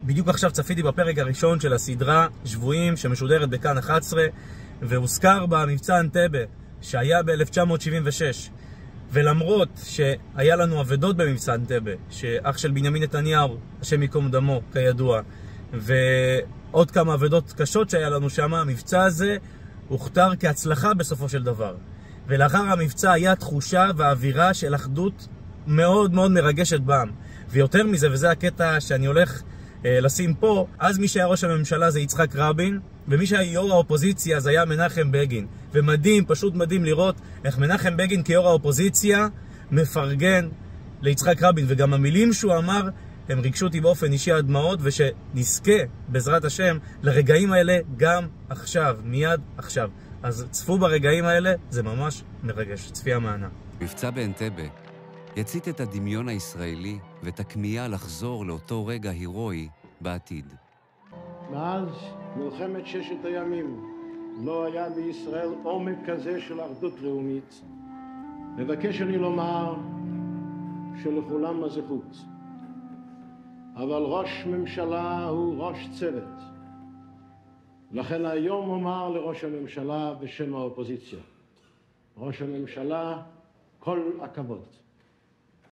בדיוק עכשיו צפיתי בפרק הראשון של הסדרה שבויים שמשודרת בכאן 11, והוזכר במבצע אנטבה שהיה ב-1976. ולמרות שהיה לנו עבדות במבצע אנטבה, שאח של בנימין נתניהו, השם ייקום דמו כידוע, ועוד כמה עבדות קשות שהיה לנו שם, המבצע הזה הוכתר כהצלחה בסופו של דבר. ולאחר המבצע היה תחושה ואווירה של אחדות מאוד מאוד מרגשת בעם. ויותר מזה, וזה הקטע שאני הולך לשים פה, אז מי שהיה ראש הממשלה זה יצחק רבין, ומי שהיה יו"ר האופוזיציה זה היה מנחם בגין. ומדהים, פשוט מדהים לראות איך מנחם בגין כיו"ר האופוזיציה מפרגן ליצחק רבין, וגם המילים שהוא אמר הם ריגשו אותי באופן אישי עד דמעות, ושנזכה בעזרת השם לרגעים האלה גם עכשיו, מיד עכשיו. אז צפו ברגעים האלה, זה ממש מרגש, צפייה מענה. מבצע באנטבה יצית את הדמיון הישראלי ואת הכמיהה לחזור לאותו רגע הירואי בעתיד. מאז מלחמת ששת הימים לא היה בישראל עומק כזה של אחדות לאומית. מבקש אני לומר שלכולם הזכות. אבל ראש ממשלה הוא ראש צוות. לכן היום אומר לראש הממשלה בשם האופוזיציה. ראש הממשלה, כל הכבוד.